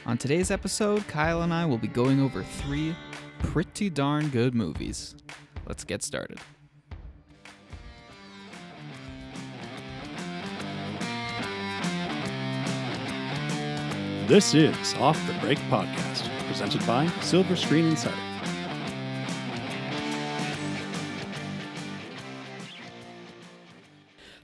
On today's episode, Kyle and I will be going over 3 pretty darn good movies. Let's get started. This is Off the Break Podcast, presented by Silver Screen Insider.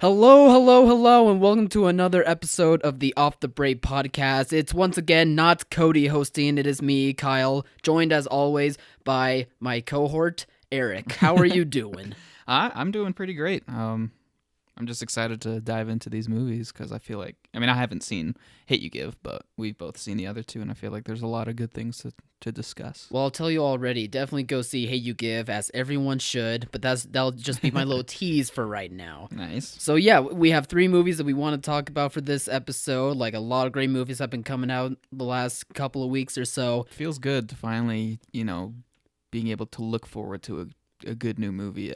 Hello, and welcome to another episode of the Off the Break Podcast. It's once again not Cody hosting, it is me, Kyle, joined as always by my cohort, Eric. How are you doing? I'm doing pretty great. I'm just excited to dive into these movies because I feel like, I haven't seen Hate You Give, but we've both seen the other two, and I feel like there's a lot of good things to discuss. Well, I'll tell you already, definitely go see Hate You Give, as everyone should, but that'll just be my little tease for right now. Nice. So yeah, we have 3 movies that we want to talk about for this episode. Like, a lot of great movies have been coming out the last couple of weeks or so. It feels good to finally, being able to look forward to a good new movie.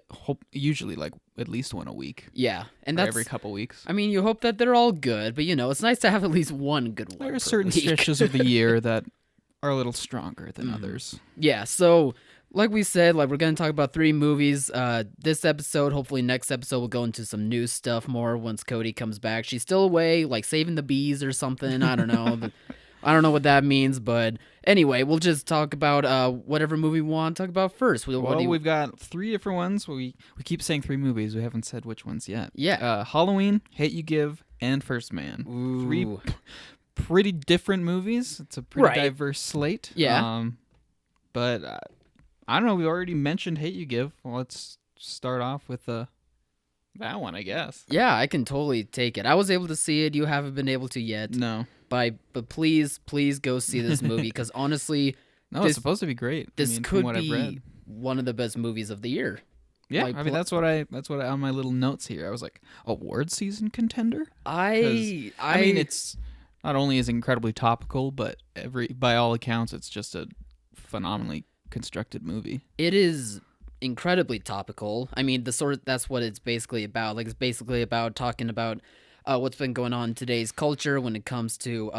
Usually like at least one a week. Yeah, and that's every couple weeks. I mean, you hope that they're all good, but it's nice to have at least one good one. There are certain stretches of the year that are a little stronger than others. Yeah, so like we said, we're going to talk about 3 movies. This episode, hopefully next episode, we'll go into some new stuff more once Cody comes back. She's still away, like saving the bees or something. I don't know. I don't know what that means, but anyway, we'll just talk about whatever movie we want to talk about first. We've got 3 different ones. We keep saying 3 movies. We haven't said which ones yet. Yeah. Halloween, Hate You Give, and First Man. Ooh. 3 pretty different movies. It's a pretty diverse slate. Yeah. But I don't know. We already mentioned Hate You Give. Well, let's start off with that one, I guess. Yeah, I can totally take it. I was able to see it. You haven't been able to yet. No. But please go see this movie, because honestly, it's supposed to be great. This could be one of the best movies of the year. Yeah, that's what I on my little notes here. I was like, award season contender. It's not only is incredibly topical, but by all accounts, it's just a phenomenally constructed movie. It is incredibly topical. I mean, that's what it's basically about. Like, it's basically about talking about what's been going on in today's culture when it comes to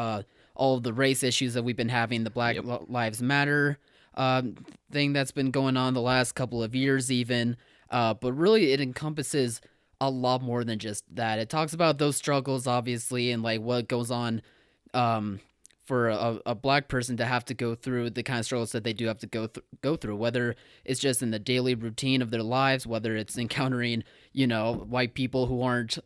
all of the race issues that we've been having, the Black Lives Matter thing that's been going on the last couple of years even. But really, it encompasses a lot more than just that. It talks about those struggles, obviously, and like what goes on for a black person to have to go through the kind of struggles that they do have to go through, whether it's just in the daily routine of their lives, whether it's encountering, white people who aren't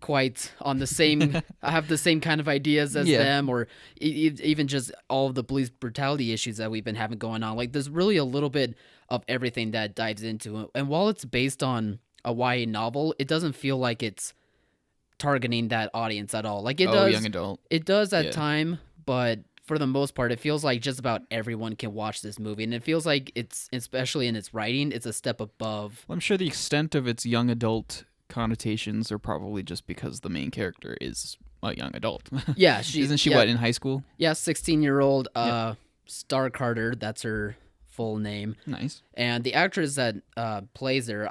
quite on the same have the same kind of ideas as them, or even just all of the police brutality issues that we've been having going on. Like, there's really a little bit of everything that dives into it. And while it's based on a YA novel, it doesn't feel like it's targeting that audience at all. Like, it does young adult. It does at time, but for the most part, it feels like just about everyone can watch this movie, and it feels like it's, especially in its writing, it's a step above. Well, I'm sure the extent of its young adult connotations are probably just because the main character is a young adult. Yeah, isn't she what, in high school? Yeah, 16-year-old Star Carter, that's her full name. Nice. And the actress that plays her,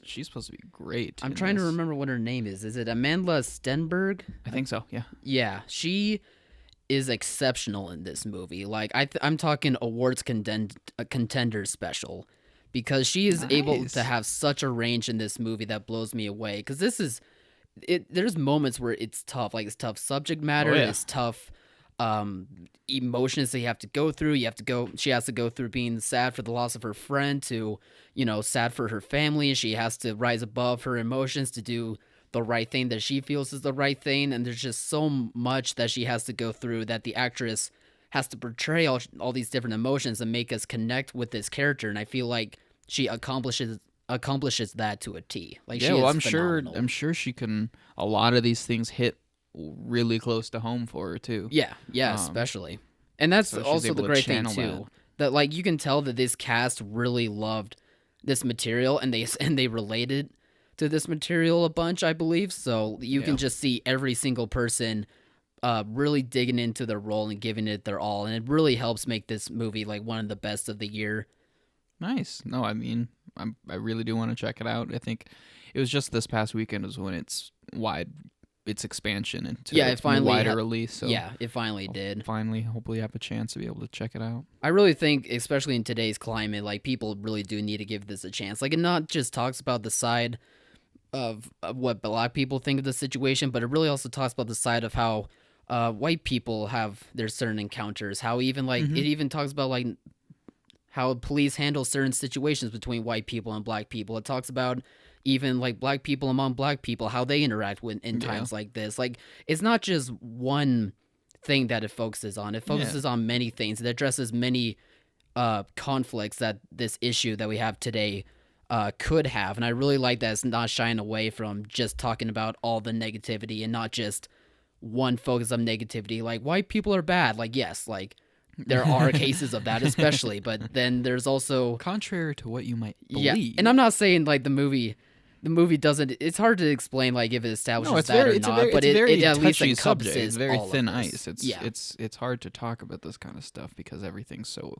she's supposed to be great. I'm trying to remember what her name is. Is it Amanda Stenberg? I think so, yeah. Yeah, she is exceptional in this movie. Like, I'm talking awards contender special, because she is able to have such a range in this movie that blows me away. Because there's moments where it's tough. Like, it's tough subject matter. It's tough emotions that you have to go through. She has to go through being sad for the loss of her friend to, sad for her family. She has to rise above her emotions to do the right thing that she feels is the right thing. And there's just so much that she has to go through that the actress has to portray all these different emotions and make us connect with this character. And I feel like she accomplishes that to a T. Like, she is phenomenal. I'm sure she can. A lot of these things hit really close to home for her too. Yeah, especially. And that's also the great thing too. That like, you can tell that this cast really loved this material, and they related to this material a bunch, I believe. So you can just see every single person really digging into their role and giving it their all, and it really helps make this movie like one of the best of the year. Nice. No, I really do want to check it out. I think it was just this past weekend is when its its expansion into it finally wider release. So it finally did. Finally, hopefully, have a chance to be able to check it out. I really think, especially in today's climate, like people really do need to give this a chance. Like, it not just talks about the side of what Black people think of the situation, but it really also talks about the side of how white people have their certain encounters. How even like it even talks about like how police handle certain situations between white people and Black people. It talks about even like Black people among Black people, how they interact in times like this. Like, it's not just one thing that it focuses on. It focuses on many things. It addresses many conflicts that this issue that we have today could have. And I really like that it's not shying away from just talking about all the negativity and not just one focus of negativity. Like, white people are bad. Like, yes, like there are cases of that, especially, but then there's also contrary to what you might believe. And I'm not saying like the movie doesn't. It's hard to explain like if it establishes that or not, but it at least encompasses It's very all thin of this. ice. It's hard to talk about this kind of stuff because everything's so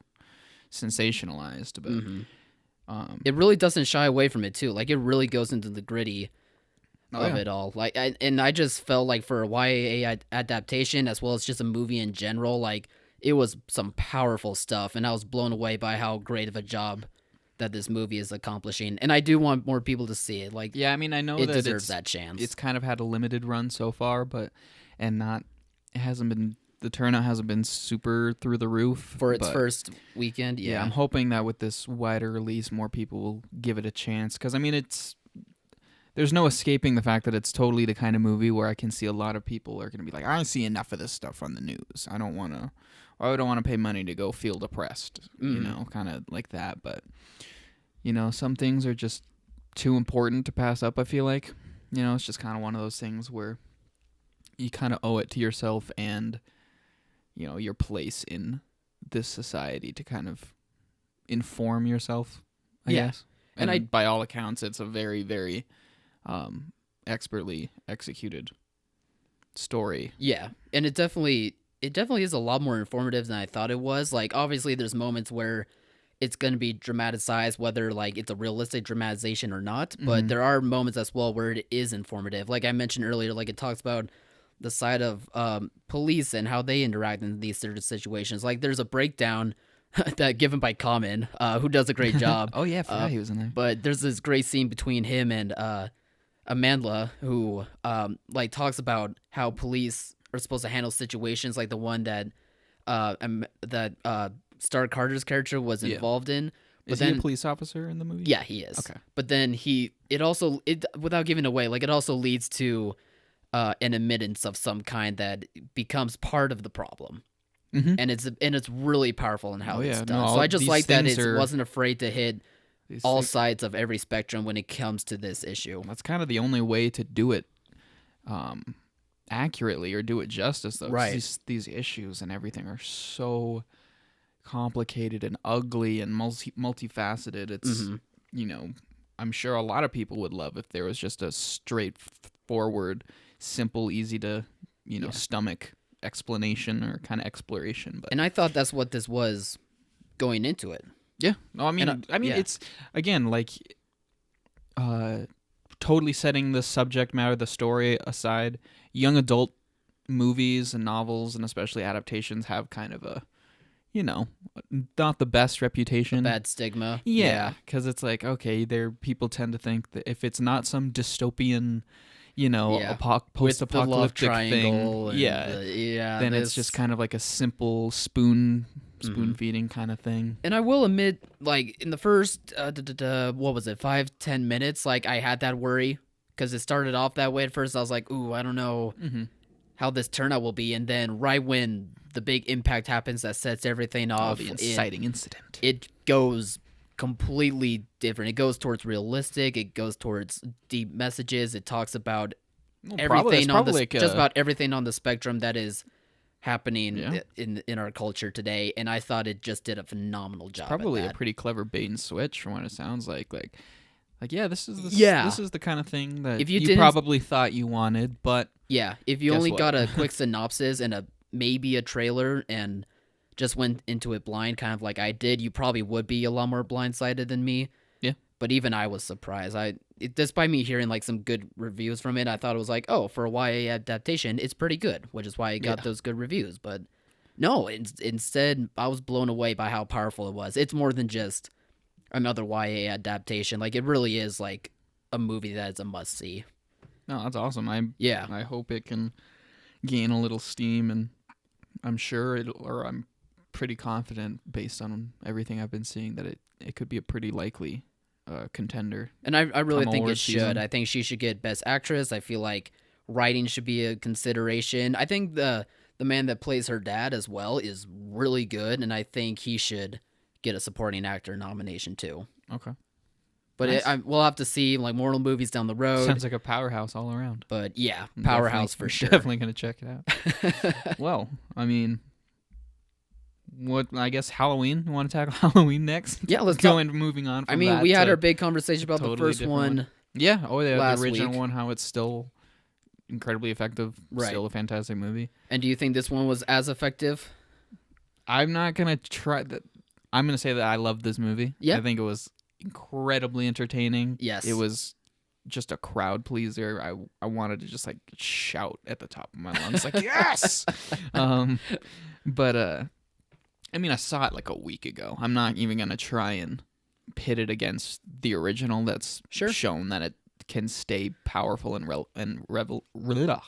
sensationalized. But it really doesn't shy away from it too. Like, it really goes into the gritty of it all. Like, I just felt like for a YA adaptation as well as just a movie in general, like it was some powerful stuff, and I was blown away by how great of a job that this movie is accomplishing. And I do want more people to see it. Like, yeah, I mean, I know it that deserves that chance. It's kind of had a limited run so far, it hasn't been, the turnout hasn't been super through the roof for its first weekend. Yeah, I'm hoping that with this wider release, more people will give it a chance. Because I mean, there's no escaping the fact that it's totally the kind of movie where I can see a lot of people are going to be like, I don't see enough of this stuff on the news. I don't want to pay money to go feel depressed, you know, kind of like that. But, you know, some things are just too important to pass up, I feel like. You know, it's just kind of one of those things where you kind of owe it to yourself and, you know, your place in this society to kind of inform yourself, I guess. And by all accounts, it's a very, very expertly executed story. Yeah, and it definitely is a lot more informative than I thought it was. Like, obviously, there's moments where it's going to be dramatized, whether like it's a realistic dramatization or not. But there are moments as well where it is informative. Like I mentioned earlier, like it talks about the side of police and how they interact in these certain situations. Like, there's a breakdown that given by Common, who does a great job. Oh yeah, I forgot he was in there. But there's this great scene between him and Amandla, who like talks about how police are supposed to handle situations like the one that Star Carter's character was involved in. But is he a police officer in the movie? Yeah, he is. Okay. But then it without giving away, like it also leads to an admittance of some kind that becomes part of the problem. And it's really powerful in how it's done. No, so I just like that it wasn't afraid to hit all sides of every spectrum when it comes to this issue. That's kind of the only way to do it accurately or do it justice, though. Right. These issues and everything are so complicated and ugly and multifaceted. It's, you know, I'm sure a lot of people would love if there was just a straightforward, simple, easy to, you know, stomach explanation or kind of exploration. But and I thought that's what this was going into it. Yeah. No, I mean, it's, again, like, totally setting the subject matter, the story aside. Young adult movies and novels, and especially adaptations, have kind of a, you know, not the best reputation. A bad stigma. Yeah, because it's like, okay, people tend to think that if it's not some dystopian, you know, post-apocalyptic thing, then it's just kind of like a simple spoon feeding kind of thing. And I will admit, like, in the first, what was it, 5-10 minutes, like, I had that worry, because it started off that way at first. I was like, ooh, I don't know how this turnout will be. And then right when the big impact happens that sets everything off, the inciting incident, it goes completely different. It goes towards realistic. It goes towards deep messages. It talks about everything just about everything on the spectrum that is happening in our culture today. And I thought it just did a phenomenal job. Probably a pretty clever bait and switch from what it sounds like. Like yeah, this is the kind of thing that if you probably thought you wanted, but yeah, if you only got a quick synopsis and maybe a trailer and just went into it blind, kind of like I did, you probably would be a lot more blindsided than me. Yeah. But even I was surprised. despite me hearing like some good reviews from it, I thought it was like, oh, for a YA adaptation, it's pretty good, which is why it got those good reviews. But no, instead, I was blown away by how powerful it was. It's more than just another YA adaptation. Like, it really is like a movie that is a must see. No, that's awesome. I hope it can gain a little steam, and I'm sure I'm pretty confident based on everything I've been seeing that it could be a pretty likely contender. And I really think it should. Season. I think she should get Best Actress. I feel like writing should be a consideration. I think the man that plays her dad as well is really good, and I think he should get a supporting actor nomination too. Okay. But Nice. We'll have to see like more movies down the road. Sounds like a powerhouse all around. But yeah, I'm powerhouse for sure. Definitely going to check it out. Well, I mean, I guess Halloween. You want to tackle Halloween next? Yeah, let's go go. into moving on. From I mean, that we had to our big conversation about totally the first different one. Yeah. Oh, yeah. last The original week. one. How it's still incredibly effective. Right. Still a fantastic movie. And do you think this one was as effective? I'm not gonna try that. I'm gonna say that I loved this movie. Yeah. I think it was incredibly entertaining. Yes. It was just a crowd pleaser. I wanted to just like shout at the top of my lungs like yes. But I mean I saw it like a week ago. I'm not even gonna try and pit it against the original. That's shown that it can stay powerful and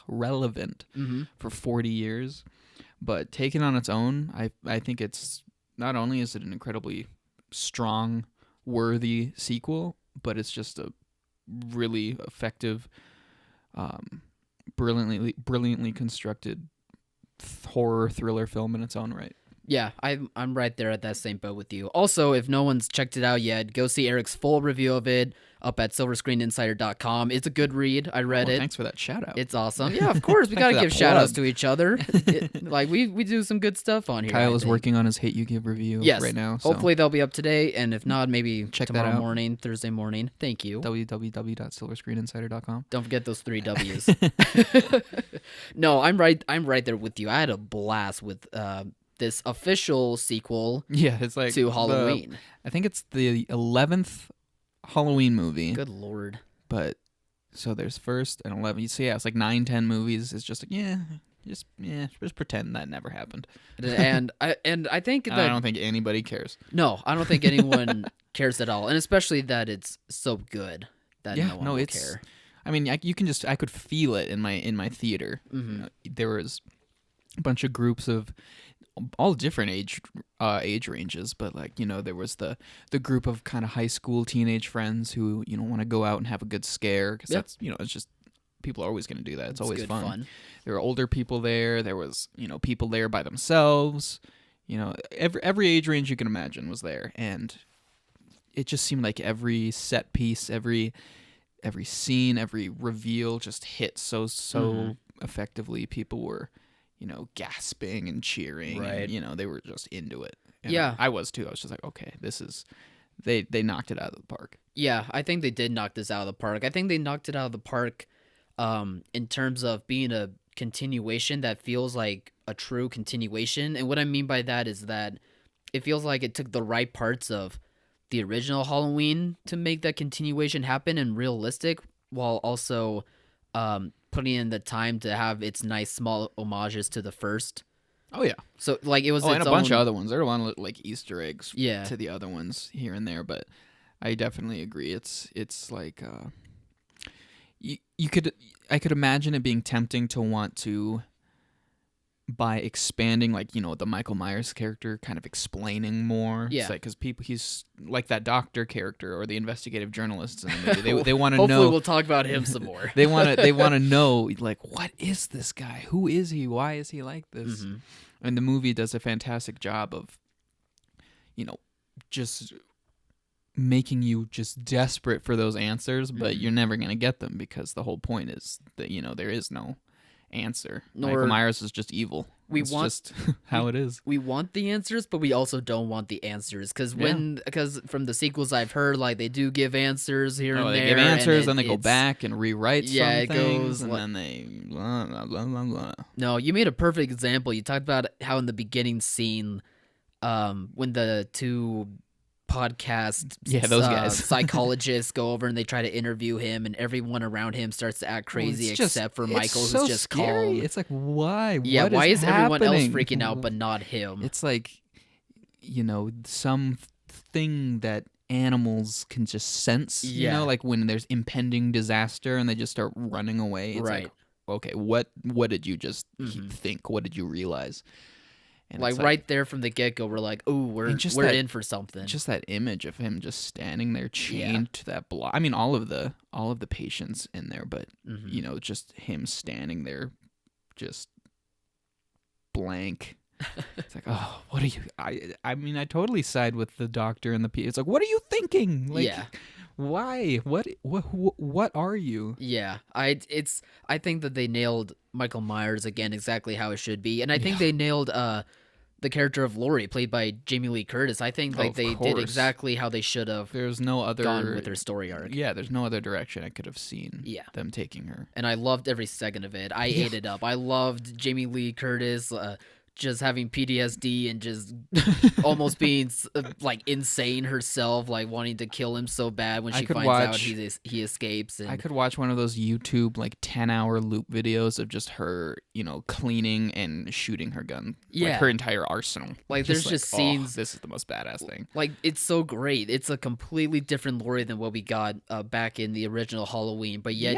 relevant for 40 years. But taken on its own, I think it's not only is it an incredibly strong, worthy sequel, but it's just a really effective, brilliantly constructed horror thriller film in its own right. Yeah, I'm right there at that same boat with you. Also, if no one's checked it out yet, go see Eric's full review of it up at silverscreeninsider.com. It's a good read. I read it. Thanks for that shout out. It's awesome. Yeah, of course. We got to give shout outs to each other. Like, we do some good stuff on here. Kyle is working on his Hate You Give review right now. So hopefully they'll be up today. And if not, maybe check tomorrow that out. morning, Thursday morning. Thank you. www.silverscreeninsider.com. Don't forget those 3 W's. No, I'm right there with you. I had a blast with this official sequel it's like to Halloween. I think it's the 11th Halloween movie. Good Lord. But so there's first and 11. You see, it's like 9-10 movies. It's just like just pretend that never happened. And I think that I don't think anybody cares. No, I don't think anyone cares at all, and especially that it's so good that no one will care. I mean, I could feel it in my theater. Mm-hmm. There was a bunch of groups of all different age ranges, but like there was the group of kind of high school teenage friends who want to go out and have a good scare because that's it's just people are always going to do that. It's always fun. There were older people there. There was people there by themselves. Every age range you can imagine was there, and it just seemed like every set piece, every scene, every reveal just hit so effectively. People were gasping and cheering. Right. And, they were just into it. And yeah. I was too. I was just like, okay, this is, they knocked it out of the park. Yeah, I think they did knock this out of the park. I think they knocked it out of the park in terms of being a continuation that feels like a true continuation. And what I mean by that is that it feels like it took the right parts of the original Halloween to make that continuation happen and realistic, while also putting in the time to have its nice small homages to the first. Oh yeah. So like it was and a bunch of other ones. There were a lot of like Easter eggs to the other ones here and there, but I definitely agree. It's like I could imagine it being tempting to want to, by expanding like the Michael Myers character, kind of explaining more. Yeah. It's like because he's like that doctor character or the investigative journalists in the movie. They want to know. Hopefully we'll talk about him some more. they want to know like, what is this guy? Who is he? Why is he like this? Mm-hmm. And the movie does a fantastic job of just making you just desperate for those answers, but you're never going to get them because the whole point is that there is no answer. Michael Myers is just evil. It's just how it is. We want the answers, but we also don't want the answers because from the sequels I've heard, like they do give answers here and there. They give answers, then they go back and rewrite some things, and then they blah, blah, blah, blah, blah. No, you made a perfect example. You talked about how in the beginning scene, when the two podcast those guys. psychologists go over and they try to interview him, and everyone around him starts to act crazy except for Michael, it's who's so just scary. calm. It's like, why? Yeah, what why is everyone else happening? freaking out but not him? It's like, some thing that animals can just sense, like when there's impending disaster and they just start running away. It's right. like, okay, what did you just think? What did you realize? And like right there from the get-go, we're like, oh, we're in for something. Just that image of him just standing there chained to that block. I mean, all of the patients in there, but just him standing there just blank. It's like, oh, what are you? I mean, I totally side with the doctor and the. It's like, what are you thinking? Like, why? What are you? Yeah, I think that they nailed Michael Myers again exactly how it should be, and I think they nailed the character of Laurie, played by Jamie Lee Curtis. I think they did exactly how they should have. There's no other gone with her story arc. Yeah, there's no other direction I could have seen. Them taking her, and I loved every second of it. I ate it up. I loved Jamie Lee Curtis. Just having PTSD and just almost being like insane herself, like wanting to kill him so bad when she finds out he escapes. And I could watch one of those YouTube like 10-hour loop videos of just her, cleaning and shooting her gun. Yeah, like her entire arsenal. Like there's just scenes. This is the most badass thing. Like it's so great. It's a completely different Laurie than what we got back in the original Halloween, but yet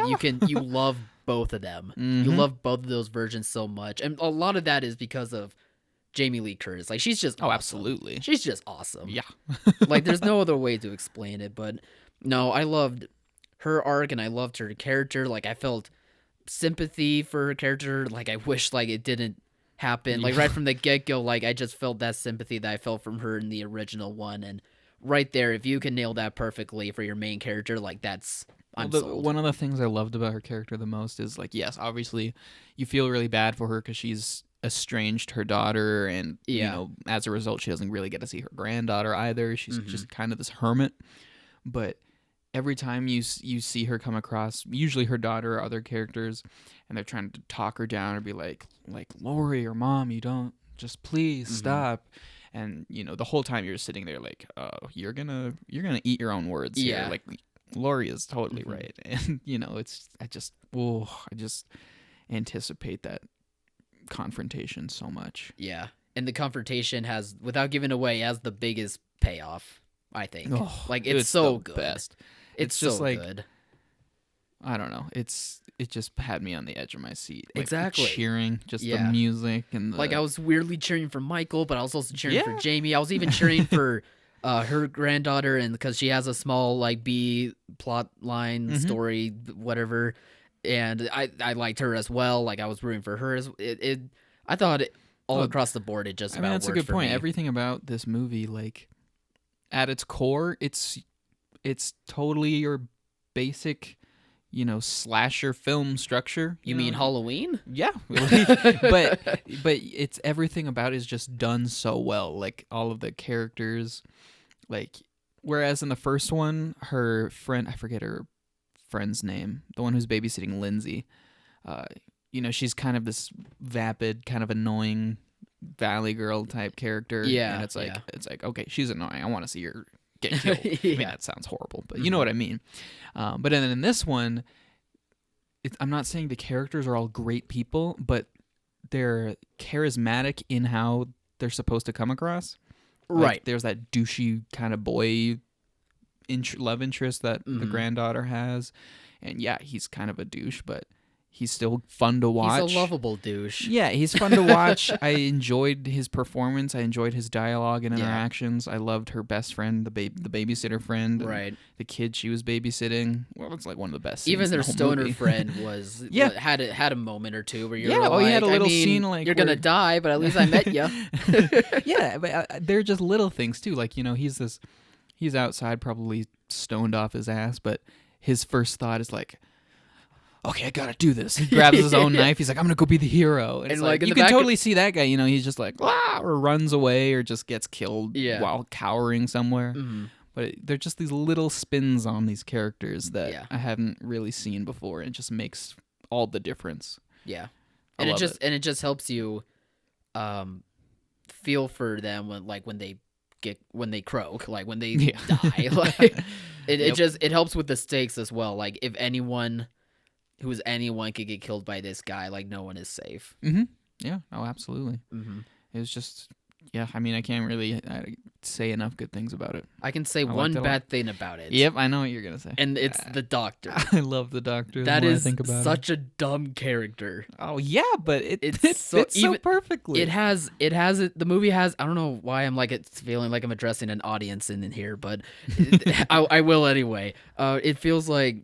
you love both of them. You love both of those versions so much, and a lot of that is because of Jamie Lee Curtis. Like she's just awesome. Absolutely, she's just awesome. Yeah, like there's no other way to explain it. But no, I loved her arc and I loved her character. Like I felt sympathy for her character. Like I wish like it didn't happen. Like right from the get go. Like I just felt that sympathy that I felt from her in the original one. And right there, if you can nail that perfectly for your main character, like that's. One of the things I loved about her character the most is like, yes, obviously you feel really bad for her because she's estranged her daughter, and as a result she doesn't really get to see her granddaughter either. She's just kind of this hermit. But every time you see her come across usually her daughter or other characters, and they're trying to talk her down or be like Laurie or Mom, you don't, just please stop. And the whole time you're sitting there like, oh, you're gonna eat your own words here. Like Laurie is totally right. And I just anticipate that confrontation so much. Yeah, and the confrontation has, without giving away, has the biggest payoff, I think. It's so good. Best. It's just so like, good. I don't know. It just had me on the edge of my seat. Like, exactly. Cheering, just the music and the... Like I was weirdly cheering for Michael, but I was also cheering for Jamie. I was even cheering for her granddaughter, and because she has a small like B plot line story, whatever. And I liked her as well. Like I was rooting for her as it. I thought all across the board it just about that's a worked good for point. me. Everything about this movie, like at its core, it's totally your basic, slasher film structure. You mean Halloween? Yeah, but it's everything about it is just done so well. Like all of the characters, like whereas in the first one, her friend, I forget her friend's name, the one who's babysitting Lindsay, she's kind of this vapid, kind of annoying valley girl type character. And it's like okay, she's annoying, I want to see her get killed. I mean, that sounds horrible, but you know what I mean. But then in this one, I'm not saying the characters are all great people, but they're charismatic in how they're supposed to come across. Like, there's that douchey kind of boy love interest that the granddaughter has, and he's kind of a douche, but he's still fun to watch. He's a lovable douche. Yeah, he's fun to watch. I enjoyed his performance. I enjoyed his dialogue and interactions. I loved her best friend, the babysitter friend, the kid she was babysitting. Well, it's like one of the best scenes. Even their in the stoner movie. friend was had a moment or two where you're he had a little scene like you're gonna die, but at least I met you. Yeah, but they're just little things too. Like he's outside probably stoned off his ass, but his first thought is like, okay, I gotta do this. He grabs his own knife. He's like, I'm gonna go be the hero. And it's like you can totally see that guy. He's just like, or runs away or just gets killed while cowering somewhere. But they're just these little spins on these characters that I haven't really seen before. It just makes all the difference. Yeah, and it just helps you feel for them when they croak, like when they Yeah. die. Like it helps with the stakes as well. Like if anyone could get killed by this guy, like no one is safe. Mm-hmm. Yeah. Oh, absolutely. Mm-hmm. It was just, yeah. I mean, I can't really say enough good things about it. I can say liked one it a lot. bad thing about it. Yep, I know what you're gonna say. And it's the doctor. I love the Doctor. That the more is I think about such a dumb character. Oh yeah, but it It's fits so perfectly. The movie has, I don't know why I'm like it's feeling like I'm addressing an audience in here, but I will anyway. It feels like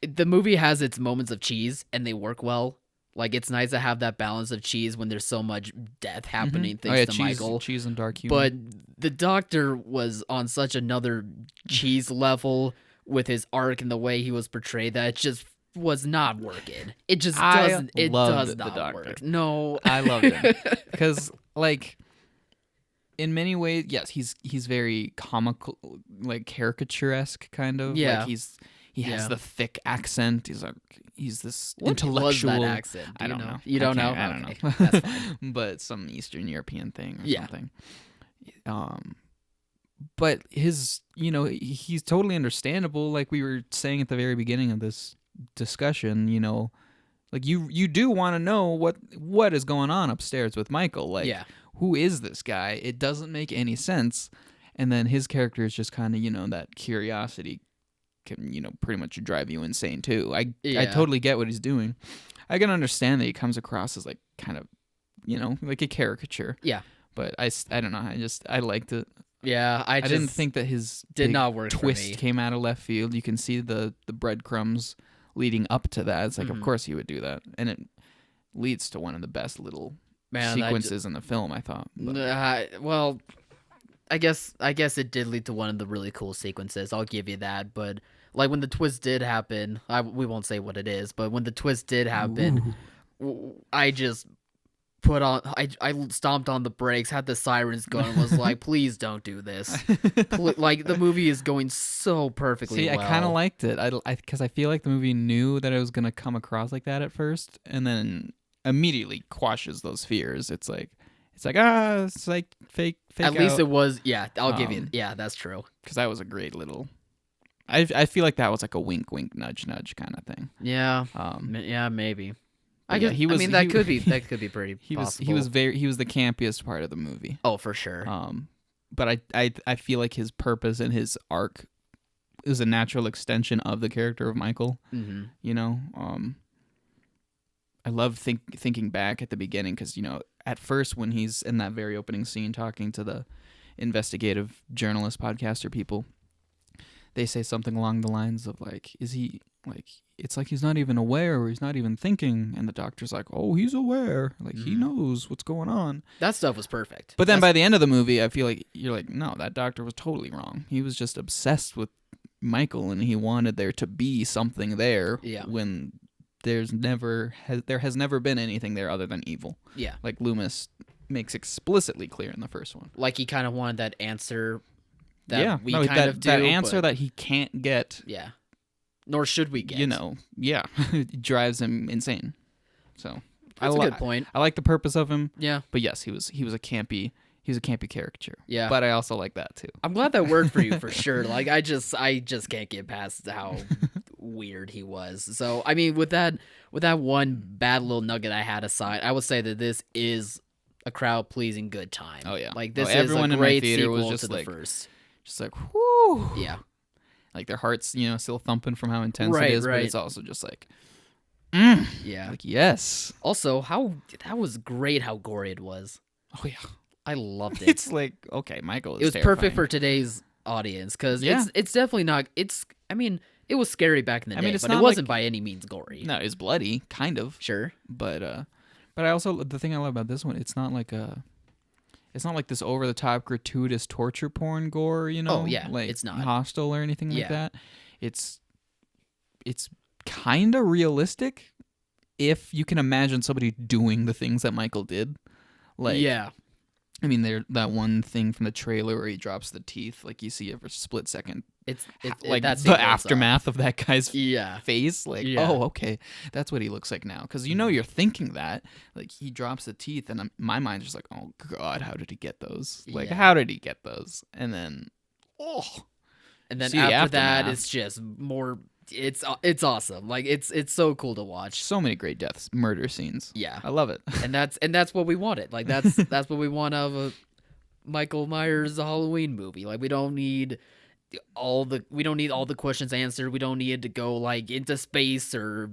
the movie has its moments of cheese and they work well. Like it's nice to have that balance of cheese when there's so much death happening thanks to Michael. Cheese and dark humor. But the Doctor was on such another cheese level with his arc and the way he was portrayed that it just was not working. It just doesn't. It does not work. No, I loved him because, like, in many ways, yes, he's very comical, like caricature-esque kind of. Yeah. Like he has the thick accent. He's this what intellectual. was that accent? I don't know. You don't know? I don't Okay, know. that's fine. But some Eastern European thing or Yeah. something. But he's totally understandable. Like we were saying at the very beginning of this discussion, like you do want to know what is going on upstairs with Michael. Like, who is this guy? It doesn't make any sense. And then his character is just kind of, that curiosity can, pretty much drive you insane too. I totally get what he's doing. I can understand that he comes across as like kind of, like a caricature. Yeah. But I don't know. I liked it. Yeah, I didn't think that his did big not work twist for me. came out of left field. You can see the breadcrumbs leading up to that. It's like, of course he would do that, and it leads to one of the best little sequences in the film, I thought. Well, I guess it did lead to one of the really cool sequences. I'll give you that. But like when the twist did happen, we won't say what it is. But when the twist did happen, I just I stomped on the brakes, had the sirens going, and was like, please don't do this. Like, the movie is going so perfectly well. I kind of liked it. Because I feel like the movie knew that it was going to come across like that at first, and then immediately quashes those fears. It's like, it's like fake At out. least it was, I'll give you, that's true. Because that was a great little... I feel like that was like a wink, wink, nudge, nudge kind of thing. Yeah, maybe. That could be pretty possible. He was the campiest part of the movie. Oh, for sure. But I feel like his purpose and his arc is a natural extension of the character of Michael. Mm-hmm. I love thinking back at the beginning because at first when he's in that very opening scene talking to the investigative journalist podcaster people, they say something along the lines of like, is he like, it's like he's not even aware or he's not even thinking, and the doctor's like, oh, he's aware, like he knows what's going on. That stuff was perfect. But then by the end of the movie, I feel like you're like, no, that doctor was totally wrong. He was just obsessed with Michael and he wanted there to be something there when there has never been anything there other than evil. Yeah. Like Loomis makes explicitly clear in the first one. Like he kind of wanted that answer that that answer that he can't get. Yeah. Nor should we get. It drives him insane. So that's a good point. I like the purpose of him. Yeah. But yes, he was a campy caricature. Yeah. But I also like that too. I'm glad that worked for you for sure. Like I just can't get past how weird he was. So I mean with that one bad little nugget I had aside, I would say that this is a crowd pleasing good time. Oh yeah. Like this everyone is a in my great theater sequel was just to like, the first. Just like, whoo. Yeah. Like their hearts, still thumping from how intense Right, it is, right. but it's also just like, yeah. like yes. Also, that was great how gory it was. Oh yeah, I loved it. it's like okay, Michael. It was perfect for today's audience because it's definitely not. It was scary back in the day, it's but it not wasn't by any means gory. No, it's bloody, kind of. Sure, but I also the thing I love about this one, it's not like this over the top gratuitous torture porn gore, Oh yeah, like it's not Hostel or anything like that. It's kind of realistic if you can imagine somebody doing the things that Michael did. Like I mean, that one thing from the trailer where he drops the teeth, like you see every split second, like that the aftermath of that guy's face. Like, oh, okay, that's what he looks like now. Because you're thinking that, like, he drops the teeth, and my mind's just like, oh God, how did he get those? Like, how did he get those? And then, after that, it's just more. It's awesome. Like it's so cool to watch. So many great murder scenes. Yeah, I love it. and that's what we wanted. Like that's what we want out of a Michael Myers Halloween movie. Like we don't need all the questions answered. We don't need to go like into space or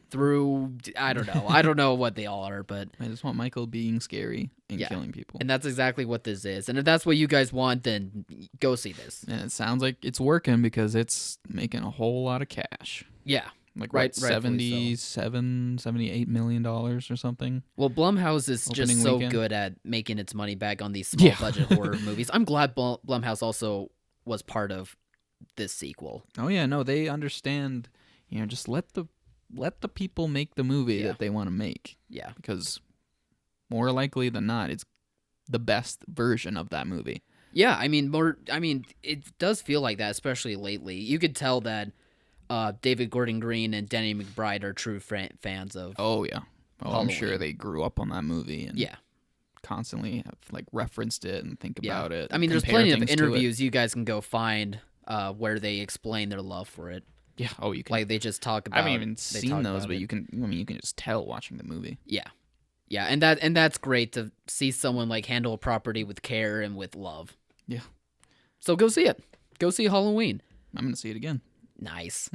through. I don't know what they all are, but I just want Michael being scary and killing people. And that's exactly what this is. And if that's what you guys want, then go see this. And it sounds like it's working because it's making a whole lot of cash. Yeah. Like right, $78 million or something. Well, Blumhouse is just so good at making its money back on these small budget horror movies. I'm glad Blumhouse also was part of this sequel. Oh yeah, no, they understand. Just let the people make the movie that they want to make. Yeah, because more likely than not, it's the best version of that movie. Yeah, I mean, it does feel like that, especially lately. You could tell that David Gordon Green and Danny McBride are true fans of. Oh yeah, I'm sure they grew up on that movie and constantly have like referenced it and think about it. I mean, there's plenty of interviews you guys can go find where they explain their love for it. Yeah. Oh, you can. Like they just talk about. I haven't even seen those, but you can. I mean, you can just tell watching the movie. Yeah. Yeah, and that's great to see someone like handle a property with care and with love. Yeah. So go see it. Go see Halloween. I'm gonna see it again. Nice.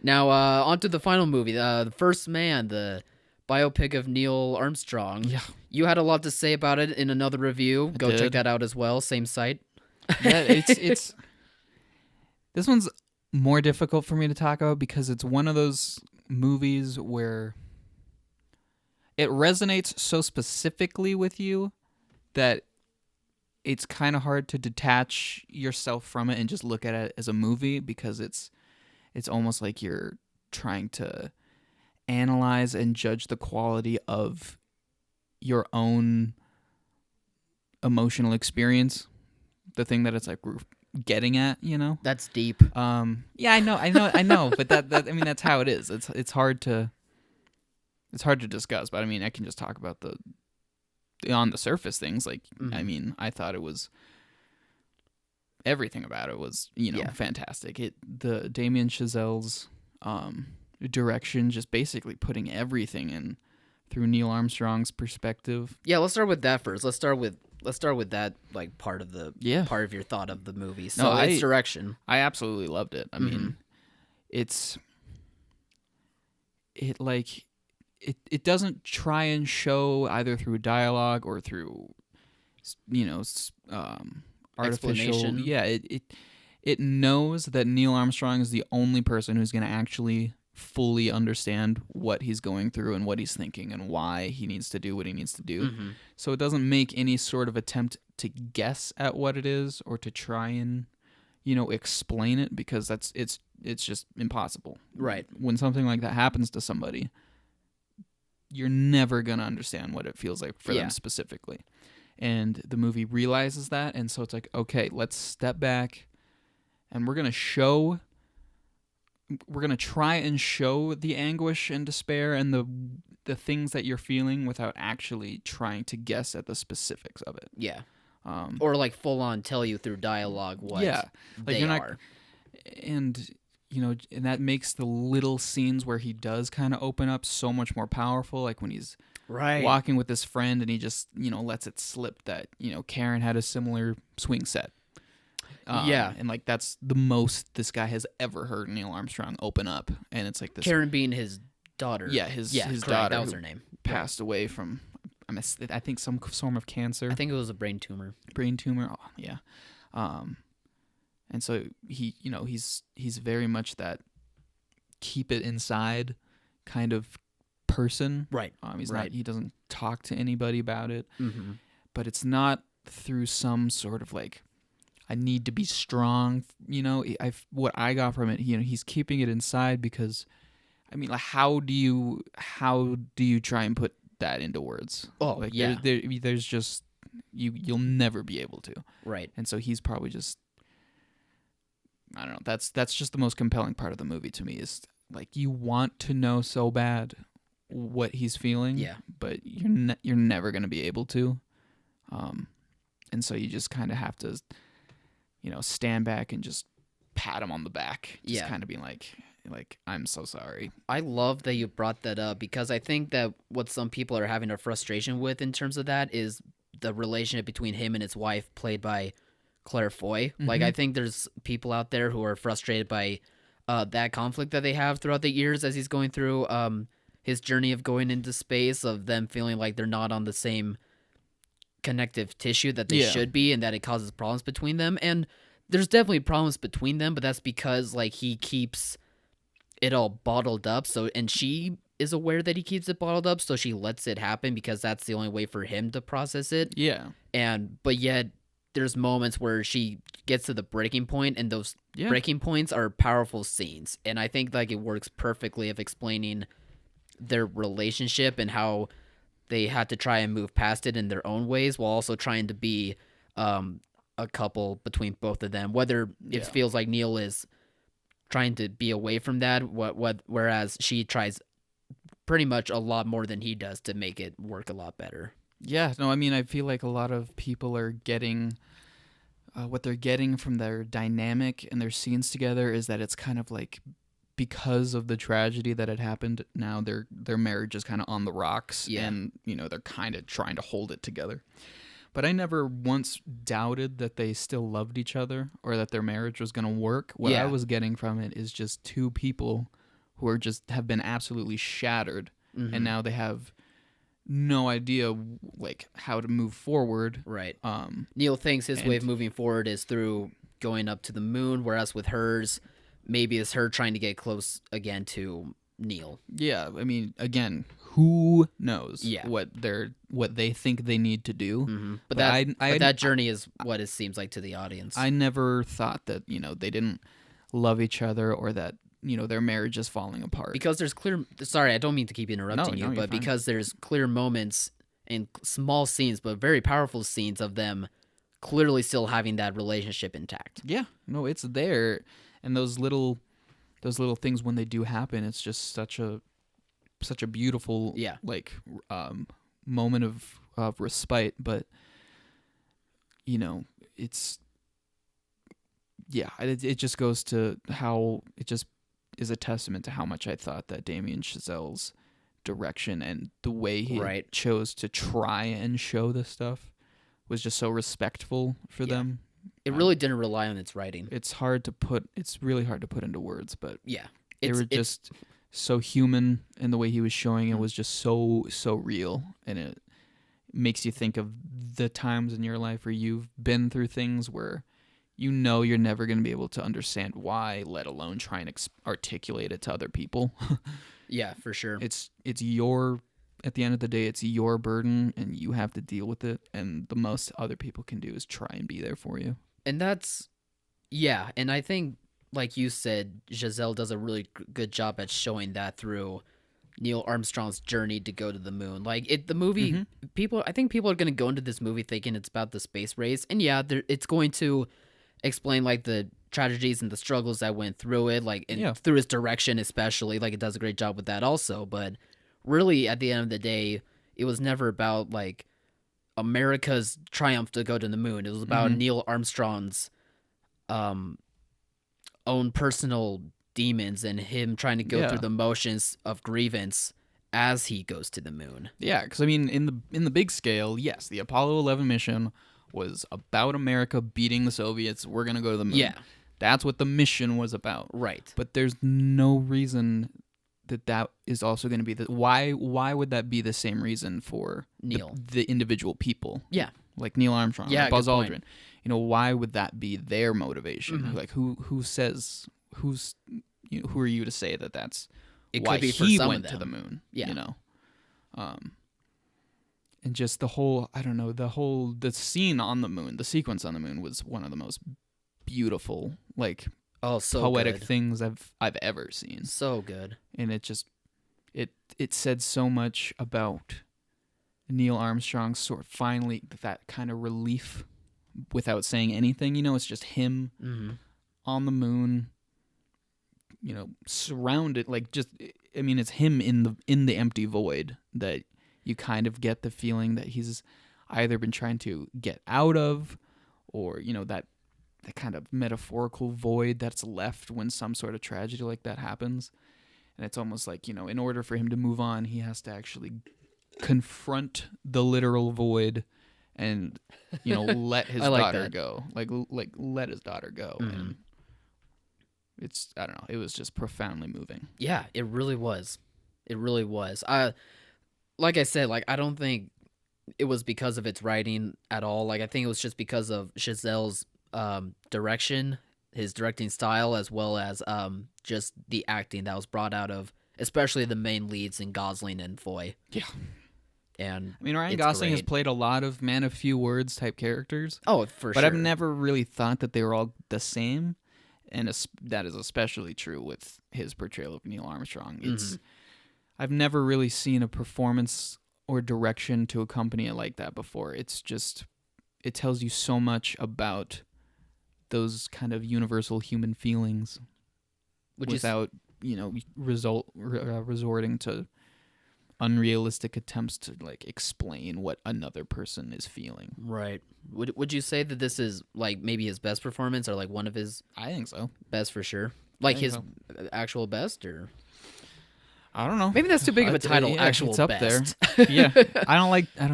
Now on to the final movie, The First Man, the biopic of Neil Armstrong. Yeah. You had a lot to say about it in another review. Go check that out as well. Same site. Yeah, it's this one's more difficult for me to talk about because it's one of those movies where it resonates so specifically with you that it's kind of hard to detach yourself from it and just look at it as a movie because it's almost like you're trying to analyze and judge the quality of your own emotional experience, the thing that it's like getting at, That's deep. Yeah, I know, but that I mean that's how it is. It's hard to discuss, but I mean I can just talk about the on the surface things. Like I mean, I thought it was everything about it was fantastic. The Damien Chazelle's direction, just basically putting everything in through Neil Armstrong's perspective. Yeah, let's start with that first. Let's start with that like part of your thought of the movie. So its direction. I absolutely loved it. I mean, it doesn't try and show either through dialogue or through artificial. Yeah, it knows that Neil Armstrong is the only person who's going to actually fully understand what he's going through and what he's thinking and why he needs to do what he needs to do. So it doesn't make any sort of attempt to guess at what it is or to try and explain it because it's just impossible. Right. When something like that happens to somebody, you're never going to understand what it feels like for them specifically. And the movie realizes that, and so it's like, okay, let's step back and we're going to try and show the anguish and despair and the things that you're feeling without actually trying to guess at the specifics of it. Yeah. Or like full on tell you through dialogue what they are. And and that makes the little scenes where he does kind of open up so much more powerful, like when he's walking with his friend and he just, lets it slip that, Karen had a similar swing set. And like that's the most this guy has ever heard Neil Armstrong open up, and it's like this. Karen being his daughter. Yeah, his correct. daughter. That was her name. Passed away from, I think some form of cancer. I think it was a brain tumor. Oh, yeah. And so he's very much that keep it inside kind of person. Right. He's not. He doesn't talk to anybody about it. But it's not through some sort of like, I need to be strong. What I got from it, he's keeping it inside because, I mean, like, how do you try and put that into words? Oh, like, yeah. There's just You'll never be able to. Right. And so he's probably just, I don't know. That's just the most compelling part of the movie to me, is like, you want to know so bad what he's feeling, Yeah. but you're never going to be able to. And so you just kind of have to, stand back and just pat him on the back, just kind of being like, I'm so sorry. I love that you brought that up, because I think that what some people are having a frustration with in terms of that is the relationship between him and his wife, played by Claire Foy. Like, I think there's people out there who are frustrated by that conflict that they have throughout the years as he's going through his journey of going into space, of them feeling like they're not on the same connective tissue that they should be, and that it causes problems between them. And there's definitely problems between them, but that's because, like, he keeps it all bottled up. So, and she is aware that he keeps it bottled up, so she lets it happen because that's the only way for him to process it. Yeah. But yet there's moments where she gets to the breaking point, and those breaking points are powerful scenes. And I think, like, it works perfectly of explaining their relationship and how they had to try and move past it in their own ways, while also trying to be a couple between both of them. Whether it feels like Neil is trying to be away from that, whereas she tries pretty much a lot more than he does to make it work a lot better. Yeah, no, I mean, I feel like a lot of people are getting what they're getting from their dynamic and their scenes together is that it's kind of like, because of the tragedy that had happened, now their marriage is kind of on the rocks, and they're kind of trying to hold it together. But I never once doubted that they still loved each other or that their marriage was going to work. What I was getting from it is just two people who are just have been absolutely shattered, and now they have no idea like how to move forward. Right. Neil thinks his way of moving forward is through going up to the moon, whereas with hers, maybe it's her trying to get close again to Neil. Yeah, I mean, again, who knows what they think they need to do. But that journey is what it seems like to the audience. I never thought that, they didn't love each other, or that, their marriage is falling apart. Because there's sorry, I don't mean to keep interrupting you, but because there's clear moments and small scenes, but very powerful scenes of them clearly still having that relationship intact. Yeah, no, it's there. And those little things, when they do happen, it's just such a beautiful moment of respite. But it just goes to how it just is a testament to how much I thought that Damien Chazelle's direction and the way he chose to try and show this stuff was just so respectful for them. It really didn't rely on its writing. It's really hard to put into words, but they were just so human, and the way he was showing it was just so real, and it makes you think of the times in your life where you've been through things where you're never going to be able to understand why, let alone try and articulate it to other people. Yeah, for sure. At the end of the day, it's your burden, and you have to deal with it, and the most other people can do is try and be there for you. And and I think, like you said, Giselle does a really good job at showing that through Neil Armstrong's journey to go to the moon. Like, the movie, I think people are going to go into this movie thinking it's about the space race, and it's going to explain, like, the tragedies and the struggles that went through it, like, through its direction especially. Like, it does a great job with that also, but really, at the end of the day, it was never about, like, America's triumph to go to the moon. It was about Neil Armstrong's own personal demons and him trying to go through the motions of grievance as he goes to the moon. Yeah, because, I mean, in the big scale, yes, the Apollo 11 mission was about America beating the Soviets. We're going to go to the moon. Yeah. That's what the mission was about. Right. But there's no reason that is also going to be why would that be the same reason for Neil, the individual people? Yeah, like Neil Armstrong, Buzz Aldrin. Why would that be their motivation? Like, who are you to say that that's why he went to the moon? Yeah, and just the whole, the scene on the moon, the sequence on the moon was one of the most beautiful, like, so poetic good. things I've ever seen. So good. And it just it said so much about Neil Armstrong sort of finally that kind of relief without saying anything. It's just him on the moon. Surrounded it's him in the empty void that you kind of get the feeling that he's either been trying to get out of, or that kind of metaphorical void that's left when some sort of tragedy like that happens. And it's almost like, in order for him to move on, he has to actually confront the literal void and, let his daughter go. Like let his daughter go. And I don't know, it was just profoundly moving. Yeah, it really was. It really was. Like I said, I don't think it was because of its writing at all. I think it was just because of Chazelle's direction, his directing style, as well as just the acting that was brought out of, especially the main leads in Gosling and Foy. Yeah. And Ryan Gosling has played a lot of man of few words type characters. Oh, for sure. But I've never really thought that they were all the same. And that is especially true with his portrayal of Neil Armstrong. I've never really seen a performance or direction to accompany it like that before. It's just, it tells you so much about those kind of universal human feelings without, resorting to unrealistic attempts to explain what another person is feeling. Right. Would you say that this is maybe his best performance, or one of his? I think so. Best for sure. His actual best, or I don't know. Maybe that's too big of a title. Yeah, actual it's up best. There. Yeah. I don't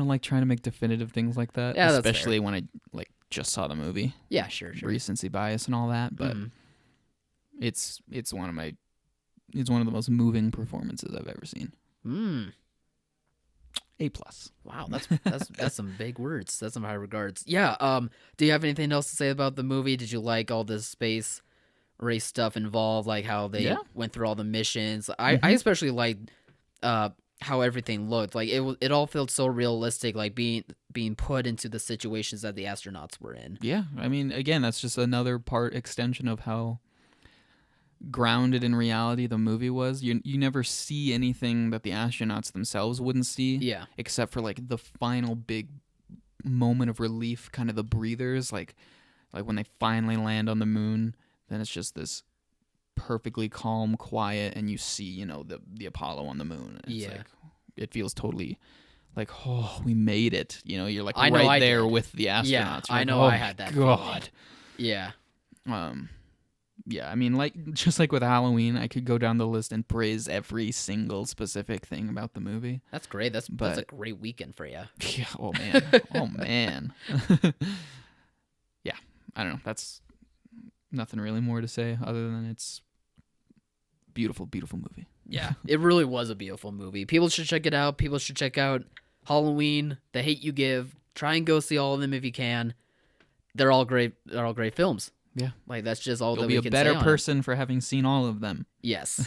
like trying to make definitive things like that. Yeah, especially when I just saw the movie. Yeah, sure. Recency bias and all that, but it's one of the most moving performances I've ever seen. A+. Wow, that's some big words. That's some high regards. Yeah. Do you have anything else to say about the movie? Did you like all this space race stuff involved? Like how they went through all the missions? I especially liked how everything looked. It all felt so realistic. Being put into the situations that the astronauts were in. Yeah, again, that's just another extension of how grounded in reality the movie was. You never see anything that the astronauts themselves wouldn't see. Yeah. Except for the final big moment of relief, kind of the breathers, like when they finally land on the moon, then it's just this perfectly calm, quiet, and you see, the Apollo on the moon. And it's it feels totally oh, we made it. You're right there with the astronauts. Yeah, I know. Oh, I had that God. Feeling. Yeah. Yeah, just like with Halloween, I could go down the list and praise every single specific thing about the movie. That's great. That's a great weekend for you. Yeah. Oh man. Oh man. Yeah. I don't know. That's nothing really more to say other than it's beautiful, beautiful movie. Yeah, it really was a beautiful movie. People should check it out. People should check out Halloween, The Hate You Give. Try and go see all of them if you can. They're all great. They're all great films. Yeah. That's just all You'll that be we a can better say on person for having seen all of them. Yes.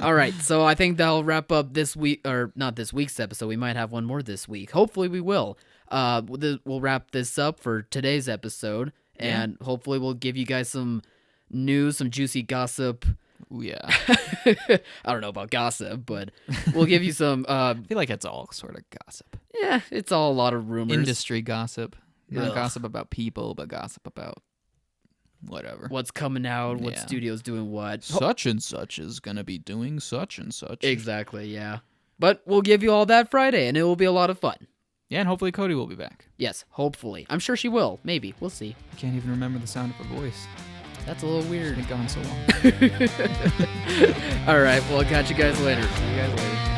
All right. So I think that'll wrap up this week, or not this week's episode. We might have one more this week. Hopefully we will. We'll wrap this up for today's episode, and hopefully we'll give you guys some news, some juicy gossip. Ooh, yeah. I don't know about gossip, but we'll give you some. I feel like it's all sort of gossip. Yeah, it's all a lot of rumors. Industry gossip. Not gossip about people, but gossip about whatever. What's coming out, what studio's doing what. Such and such is going to be doing such and such. Exactly, yeah. But we'll give you all that Friday, and it will be a lot of fun. Yeah, and hopefully Cody will be back. Yes, hopefully. I'm sure she will. Maybe. We'll see. I can't even remember the sound of her voice. That's a little weird. It's been gone so long. All right, well, I'll catch you guys later. See you guys later.